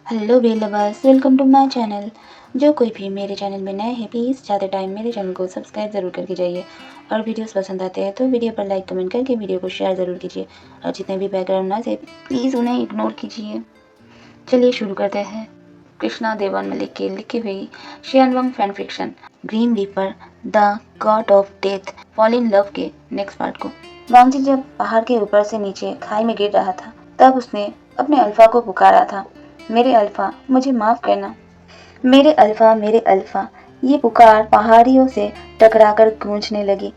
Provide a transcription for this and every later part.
Hello बेलवर्स, welcome to my channel. जो कोई भी मेरे चैनल में नए हैं प्लीज़ ज़्यादा टाइम मेरे चैनल को सब्सक्राइब ज़रूर करके जाइए। और वीडियोस पसंद आते हैं तो वीडियो पर लाइक कमेंट करके वीडियो को शेयर ज़रूर कीजिए। और जितने भी बैकग्राउंड नॉइज़ है प्लीज़ उन्हें इग्नोर कीजिए। चलिए शुरू करते हैं। कृष्णा देवन मलिक की लिखी हुई Xianwang fan fiction green reaper the god of death fall in love के नेक्स्ट पार्ट को। वांगजी जब पहाड़ के ऊपर से नीचे खाई में गिर रहा था तब उसने अपने अल्फा को पुकारा था। मेरे अल्फा, मुझे माफ करना। मेरे अल्फा, मेरे अल्फा। ये पुकार पहाड़ियों से टकराकर गूंजने लगी।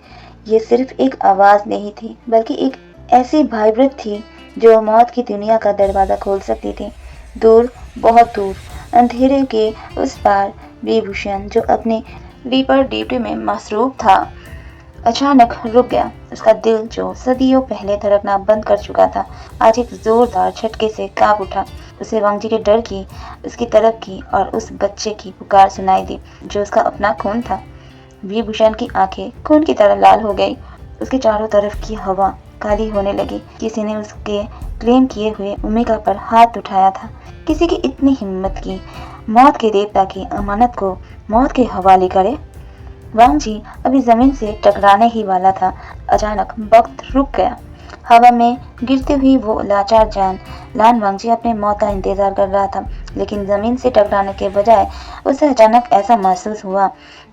ये सिर्फ एक आवाज नहीं थी बल्कि एक ऐसी वाइब्रेट थी जो मौत की दुनिया का दरवाजा खोल सकती थी। दूर, बहुत दूर, अंधेरे के उस पार विभूषण जो अपने रीपर ड्यूटी में मसरूफ था अचानक रुक गया। उसका दिल जो सदियों पहले धड़कना बंद कर चुका था आज एक जोरदार झटके से कांप उठा। उसे वांगजी के डर की, उसकी तरफ की और उस बच्चे की पुकार सुनाई दी जो उसका अपना खून था। विभूषण की आंखें खून की तरह लाल हो गई। उसके चारों तरफ की हवा काली होने लगी। किसी ने उसके क्लेम किए हुए ओमेगा पर हाथ उठाया था। किसी की इतनी हिम्मत की मौत के देवता की अमानत को मौत के हवाले करे। वांगजी अभी जमीन से टकराने ही वाला था। अचानक वक्त रुक गया। हवा में गिरती हुई वो लाचार जान लान वांगजी अपने मौत का इंतजार कर रहा था। लेकिन जमीन से टकराने के बजाय उसे अचानक ऐसा महसूस हुआ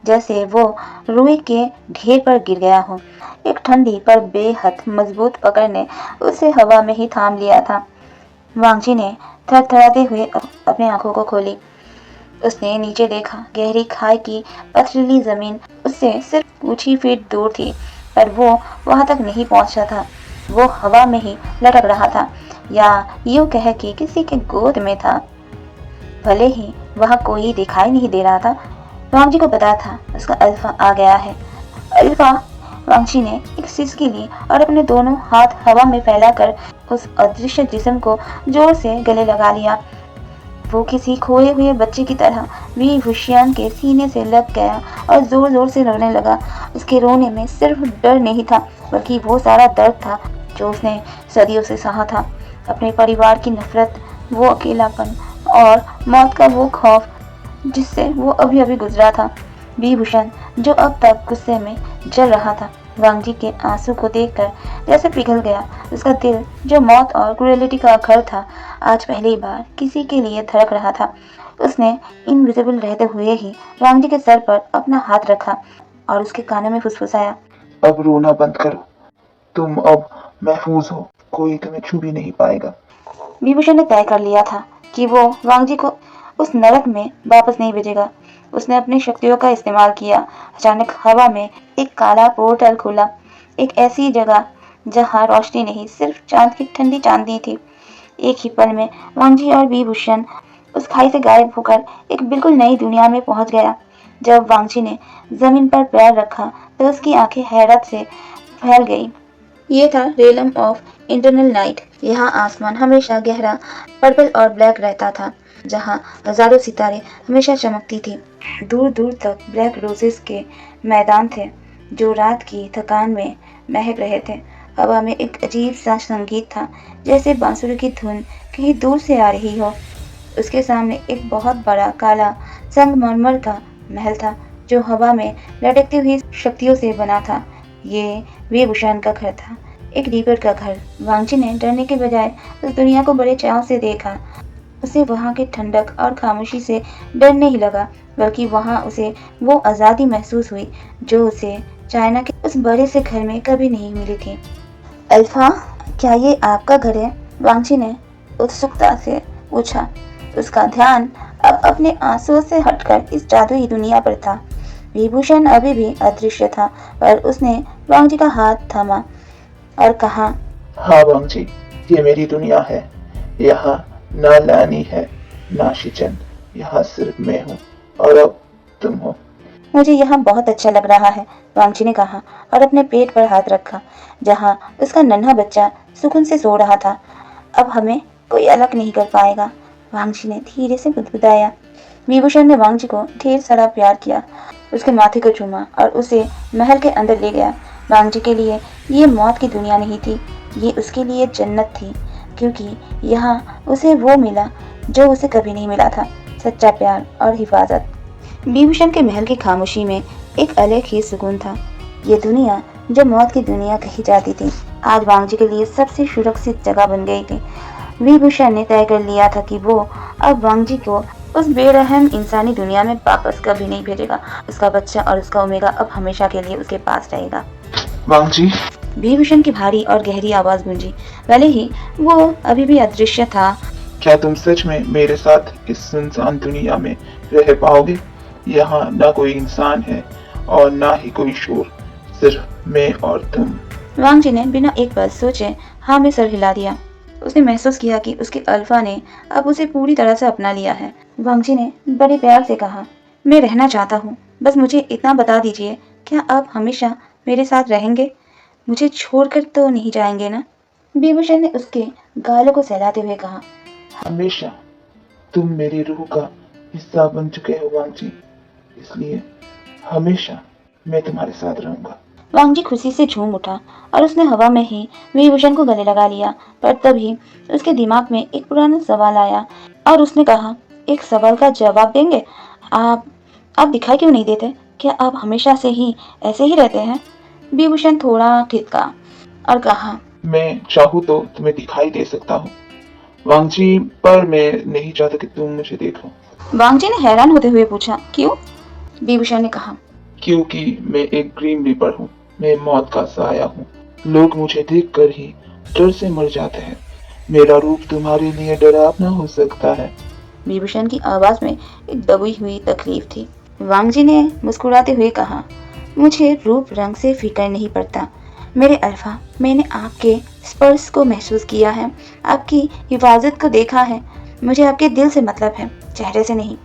जैसे वो रुई के ढेर पर गिर गया हो। एक ठंडी पर बेहद मजबूत पकड़ ने उसे हवा में ही थाम लिया था। वांगजी ने थरथराते हुए अपनी आंखों को खोली। उसने नीचे देखा। गहरी खाई की पथरीली जमीन उससे सिर्फ कुछ ही फीट दूर थी, पर वो वहां तक नहीं पहुंचा था। वो हवा में ही लटक रहा था, या यूं कह कि किसी के गोद में था। भले ही वहां कोई दिखाई नहीं दे रहा था, वांगजी को पता था उसका अल्फा आ गया है। अल्फा! वांगजी ने एक सिसकी ली और अपने दोनों हाथ हवा में फैलाकर उस अदृश्य जिस्म को जोर से गले लगा लिया। वो किसी खोए हुए बच्चे की तरह विभूषण के सीने से लग गया और जोर जोर से रोने लगा। उसके रोने में सिर्फ डर नहीं था बल्कि वो सारा दर्द था जो उसने सदियों से सहा था। अपने परिवार की नफरत, वो अकेलापन और मौत का वो खौफ जिससे वो अभी अभी गुजरा था। विभूषण जो अब तक गुस्से में जल रहा था वांगजी के आंसू को देखकर जैसे पिघल गया। उसका दिल जो मौत और क्रूएलिटी का घर था आज पहली बार किसी के लिए धड़क रहा था। उसने इनविजिबल रहते हुए ही वांगजी के सर पर अपना हाथ रखा और उसके कानों में फुसफुसाया, अब रोना बंद करो। तुम अब महफूज हो। कोई तुम्हें छू भी नहीं पाएगा। विभूषण ने तय कर लिया था कि वो वांगजी को उस नरक में वापस नहीं भेजेगा। उसने अपनी शक्तियों का इस्तेमाल किया। अचानक हवा में एक काला पोर्टल खुला, एक ऐसी जगह जहां रोशनी नहीं सिर्फ चांद की ठंडी चांदनी थी। एक ही पल में वांगजी और विभूषण उस खाई से गायब होकर एक बिल्कुल नई दुनिया में पहुंच गया। जब वांगजी ने जमीन पर पैर रखा तो उसकी आंखें हैरत से फैल गई। ये था रेलम ऑफ इंटरनल नाइट। यहाँ आसमान हमेशा गहरा पर्पल और ब्लैक रहता था, जहाँ हजारों सितारे हमेशा चमकती थी। दूर दूर तक ब्लैक रोजेस के मैदान थे जो रात की थकान में महक रहे थे। हवा में एक अजीब सा संगीत था, जैसे बांसुरी की धुन कहीं दूर से आ रही हो। उसके सामने एक बहुत बड़ा काला संगमरमर का महल था जो हवा में लटकती हुई शक्तियों से बना था। ये विभूषण का घर था, एक रीपर का घर। वांगजी ने डरने के बजाय उस दुनिया को बड़े चाव से देखा। उसे वहां की ठंडक और खामोशी से डर नहीं लगा, बल्कि वहां उसे वो आज़ादी महसूस हुई जो उसे चाइना के उस बड़े से घर में कभी नहीं मिली थी। अल्फा, क्या ये आपका घर है? वांगजी ने उत्सुकता से पूछा। उसका ध्यान अब अपने आंसुओं से हटकर इस जादुई दुनिया पर था। विभूषण अभी भी अदृश्य था, पर उसने वांगजी का हाथ थामा और कहा, हाँ वांगजी, ये मेरी दुनिया है। यहाँ ना लानी है ना शिचन। यहाँ सिर्फ मैं हूँ और अब तुम हो। मुझे यहाँ बहुत अच्छा लग रहा है, वांगजी ने कहा और अपने पेट पर हाथ रखा जहाँ उसका नन्हा बच्चा सुकून से सो रहा था। अब हमें कोई अलग नहीं कर पाएगा, वांगजी ने धीरे से बुदबुदाया। विभूषण ने वांगजी को ढेर सारा प्यार किया, उसके माथे को चूमा और उसे महल के अंदर ले गया। वांगजी के लिए ये मौत की दुनिया नहीं थी, ये उसके लिए जन्नत थी, क्योंकि यहाँ उसे वो मिला जो उसे कभी नहीं मिला था, सच्चा प्यार और हिफाजत। विभूषण के महल की खामोशी में एक अलग ही सुकून था। ये दुनिया जो मौत की दुनिया कही जाती थी, आज वांगजी के लिए सबसे सुरक्षित जगह बन गई थी। विभूषण ने तय कर लिया था कि वो अब वांगजी को उस बेरहम इंसानी दुनिया में वापस कभी नहीं भेजेगा। उसका बच्चा और उसका ओमेगा अब हमेशा के लिए उसके पास रहेगा। वांगजी, विभूषण की भारी और गहरी आवाज गूंजी, भले ही वो अभी भी अदृश्य था। क्या तुम सच में मेरे साथ इस सुनसान दुनिया में रह पाओगे? यहाँ ना कोई इंसान है और ना ही कोई शोर, सिर्फ मैं और तुम। वांगजी ने बिना एक पल सोचे हाँ में सर हिला दिया। उसने महसूस किया कि उसके अल्फा ने अब उसे पूरी तरह से अपना लिया है। वांगजी ने बड़े प्यार से कहा, मैं रहना चाहता हूँ, बस मुझे इतना बता दीजिए, क्या आप हमेशा मेरे साथ रहेंगे? मुझे छोड़कर तो नहीं जाएंगे ना? विभूषण ने उसके गालों को सहलाते हुए कहा, हमेशा। तुम मेरी रूह का हिस्सा बन चुके हो वांगजी, इसलिए हमेशा मैं तुम्हारे साथ रहूंगा। वांगजी खुशी से झूम उठा और उसने हवा में ही विभूषण को गले लगा लिया। पर तभी उसके दिमाग में एक पुराना सवाल आया और उसने कहा, एक सवाल का जवाब देंगे? आप दिखाई क्यों नहीं देते? क्या आप हमेशा से ही ऐसे ही रहते हैं? विभूषण थोड़ा ठिठका और कहा, मैं चाहूँ तो तुम्हें दिखाई दे सकता हूँ वांगजी, पर मैं नहीं चाहता कि तुम मुझे देखो। वांगजी ने हैरान होते हुए पूछा, क्यों? विभूषण ने कहा, क्योंकि मैं एक ग्रीन रीपर हूँ, मैं मौत का साया हूँ। लोग मुझे देखकर ही डर से मर जाते हैं। मेरा रूप तुम्हारे लिए डरावना हो सकता है। विभूषण की आवाज में एक दबी हुई तकलीफ थी। वांगजी ने मुस्कुराते हुए कहा, मुझे रूप रंग से फिक्र नहीं पड़ता मेरे अल्फा। मैंने आपके स्पर्श को महसूस किया है, आपकी हिफाजत को देखा है। मुझे आपके दिल से मतलब है, चेहरे से नहीं।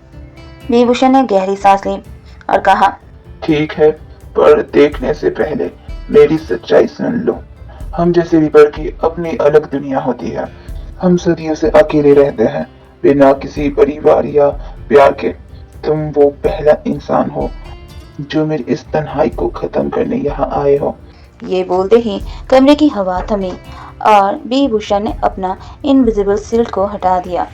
विभूषण ने गहरी सांस ली और कहा, ठीक है, पर देखने से पहले मेरी सच्चाई सुन लो। हम जैसे रीपर की अपनी अलग दुनिया होती है। हम सदियों से अकेले रहते हैं, बिना किसी परिवार या प्यार के। तुम वो पहला इंसान हो जो मेरी इस तन्हाई को खत्म करने यहाँ आए हो। ये बोलते ही कमरे की हवा थमी और विभूषण ने अपना इनविजिबल शील्ड को हटा दिया।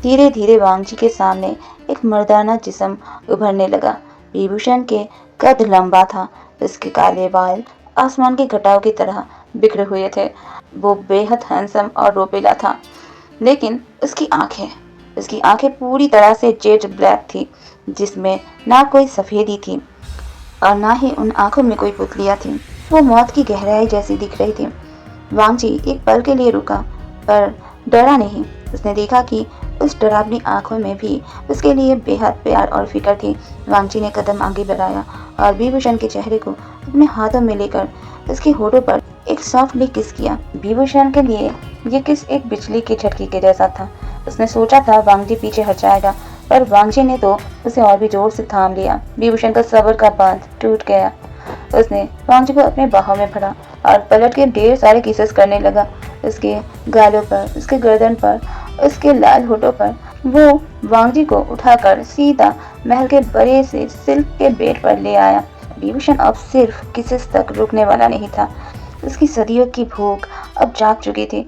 धीरे धीरे वांगजी के सामने एक मर्दाना जिस्म उभरने लगा। विभूषण के कद लंबा था, उसके काले बाल आसमान के घटाओं की तरह बिखरे हुए थे। वो बेहद हैंडसम और रोपेला था, लेकिन उसकी आंखें पूरी तरह से जेट ब्लैक थी, जिसमें ना कोई सफेदी थी और ना ही उन आंखों में कोई पुतलियां थी। वो मौत की गहराई जैसी दिख रही थी। वांगजी एक पल के लिए रुका, पर डरा नहीं। उसने देखा कि उस डरावनी आंखों में भी उसके लिए बेहद प्यार और फिक्र थी। वांगजी ने कदम आगे बढ़ाया और विभूषण के चेहरे को अपने हाथों में लेकर उसके होठों पर एक सॉफ्टली किस किया। विभूषण के लिए ये किस एक बिजली की झटके के जैसा था। उसने सोचा था वांगजी पीछे हट जाएगा, पर वांगजी ने तो उसे और भी जोर से थाम लिया। विभूषण का सब्र का बांध टूट गया। उसने वांगजी को अपने बाहों में भरा और पलट के ढेर सारे किसेस करने लगा, उसके गालों पर, उसके गर्दन पर, उसके लाल होठों पर। वो वांगजी को उठाकर सीधा महल के बड़े से सिल्क के बेड पर ले आया। विभूषण अब सिर्फ किसेस तक रुकने वाला नहीं था। उसकी सदियों की भूख अब जाग चुकी थी।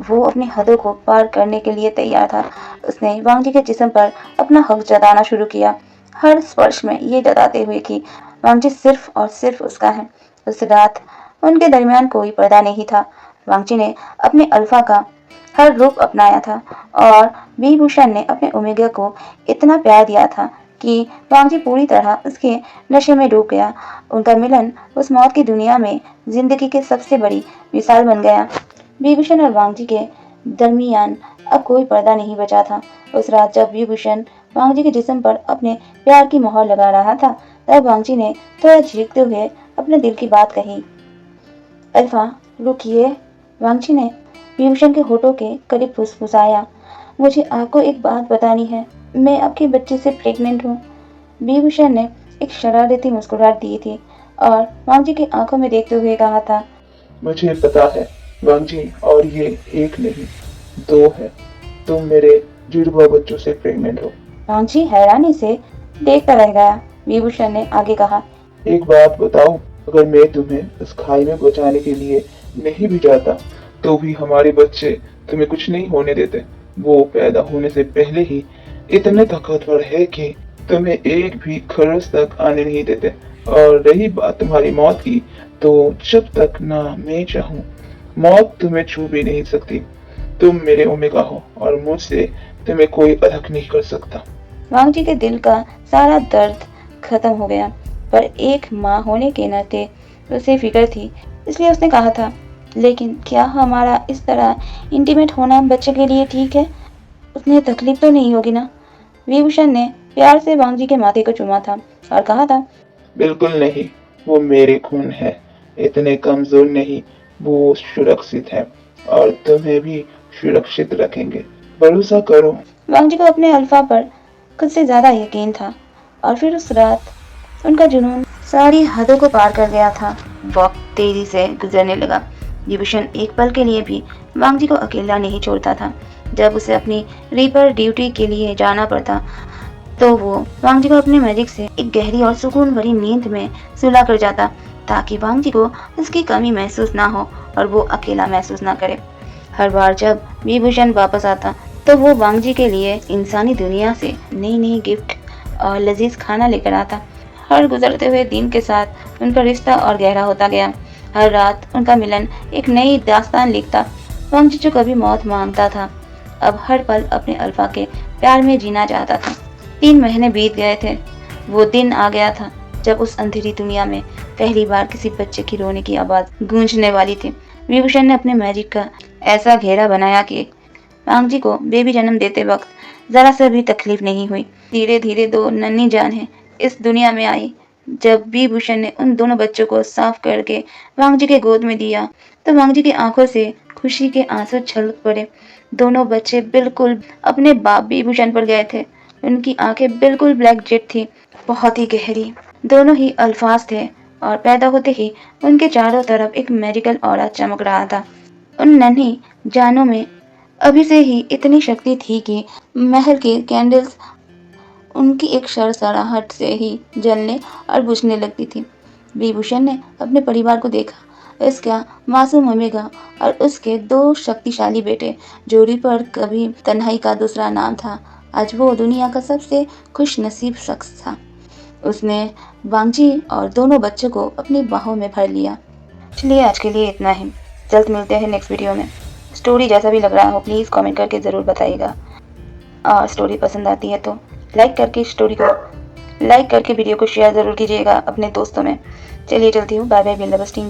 वो अपनी हदों को पार करने के लिए तैयार था। उसने वांगजी के जिस्म पर अपना हक जताना शुरू किया, हर स्पर्श में ये जताते हुए कि वांगजी सिर्फ और सिर्फ उसका है। उस रात उनके दरमियान कोई पर्दा नहीं था। वांगजी ने अपने अल्फा का हर रूप अपनाया था और विभूषण ने अपने ओमेगा को इतना प्यार दिया था कि वांगजी पूरी तरह उसके नशे में डूब गया। उनका मिलन उस मौत की दुनिया में जिंदगी की सबसे बड़ी मिसाल बन गया। विभूषण और वांगजी के दरमियान अब कोई पर्दा नहीं बचा था। उस रात जब विभूषण वांगजी के जिस्म पर अपने प्यार की मोहर लगा रहा था, तब वांगजी ने थोड़ा झिझकते हुए अपने दिल की बात कही। अल्फा, रुकिए। वांगजी ने विभूषण के होठों के करीब फुसफुसाया, मुझे आपको एक बात बतानी है। मैं आपके बच्चे से प्रेग्नेंट हूँ। विभूषण ने एक शरारती मुस्कुराहट दी थी और वांगजी की आंखों में देखते हुए कहा था, मुझे पता है वांगजी, और ये एक नहीं, दो है। तुम मेरे जुड़वा बच्चों से प्रेग्नेंट हो। वांगजी हैरानी से देखता रह गया। विभूषण ने आगे कहा, एक बात बताओ, अगर मैं तुम्हें उस खाई में बचाने के लिए नहीं भी जाता, तो भी हमारे बच्चे तुम्हें कुछ नहीं होने देते। वो पैदा होने से पहले ही इतने ताकतवर है कि तुम्हें एक भी खरोच तक आने नहीं देते। और रही बात तुम्हारी मौत की, तो जब तक ना मैं चाहूँ, मौत तुम्हें छू भी नहीं सकती। तुम मेरे ओमेगा हो और मुझसे तुम्हें कोई अलग नहीं कर सकता। वांग जी के दिल का सारा दर्द खत्म हो गया, पर एक माँ होने के नाते उसे फिक्र थी, इसलिए उसने कहा था, लेकिन क्या हमारा इस तरह इंटीमेट होना बच्चे के लिए ठीक है? उसने तकलीफ तो नहीं होगी ना? विभूषण ने प्यार से वांग जी के माथे को चूमा था और कहा था, बिल्कुल नहीं, वो मेरे खून है, इतने कमजोर नहीं, वो सुरक्षित है और तुम्हें भी सुरक्षित रखेंगे। भरोसा करो। वांग जी को अपने अल्फा पर खुद से ज्यादा यकीन था और फिर उस रात उनका जुनून सारी हदों को पार कर गया था। वक्त तेजी से गुजरने लगा। विभूषण एक पल के लिए भी वांग जी को अकेला नहीं छोड़ता था। जब उसे अपनी रीपर ड्यूटी के लिए जाना पड़ता, तो वो वांग जी को अपने मैजिक से एक गहरी और सुकून भरी नींद में सुला कर जाता, ताकि वांग जी को उसकी कमी महसूस ना हो और वो अकेला महसूस ना करे। हर बार जब विभूषण वापस आता, तो वो वांग जी के लिए इंसानी दुनिया से नई नई गिफ्ट और लजीज खाना लेकर आता। हर गुजरते हुए दिन के साथ उनका रिश्ता और गहरा होता गया। हर रात उनका मिलन एक नई दास्तान लिखता। वांग जी जो कभी मौत मांगता था, अब हर पल अपने अल्फा के प्यार में जीना चाहता था। 3 महीने बीत गए थे। वो दिन आ गया था जब उस अंधेरी दुनिया में पहली बार किसी बच्चे की रोने की आवाज गूंजने वाली थी। विभूषण ने अपने मैजिक का ऐसा घेरा बनाया कि वांग जी को बेबी जन्म देते वक्त जरा सा भी तकलीफ नहीं हुई। धीरे धीरे 2 नन्ही जानें इस दुनिया में आई। जब विभूषण ने उन दोनों बच्चों को साफ करके वांग जी के गोद में दिया, तो वांग जी की आंखों से खुशी के आंसू छलक पड़े। दोनों बच्चे बिल्कुल अपने बाप विभूषण पर गए थे। उनकी आंखें बिल्कुल ब्लैक जेट थी, बहुत ही गहरी। दोनों ही अल्फाज थे और पैदा होते ही उनके चारों तरफ एक मैजिकल ऑरा चमक रहा था। उन नन्ही जानों में अभी से ही इतनी शक्ति थी कि महल की कैंडल्स उनकी एक सरसराहट से ही जलने और बुझने लगती थी। विभूषण ने अपने परिवार को देखा, इसका मासूम ओमेगा और उसके 2 शक्तिशाली बेटे, जो रिपर कभी तन्हाई का दूसरा नाम था, आज वो दुनिया का सबसे खुशनसीब शख्स था। उसने वांग जी और दोनों बच्चों को अपनी बाहों में भर लिया। चलिए आज के लिए इतना ही। जल्द मिलते हैं नेक्स्ट वीडियो में। स्टोरी जैसा भी लग रहा हो प्लीज़ कमेंट करके ज़रूर बताइएगा। और स्टोरी पसंद आती है तो लाइक करके वीडियो को शेयर ज़रूर कीजिएगा अपने दोस्तों में। चलिए चलती हूँ, बाय बाय, बिंदाबस टीम।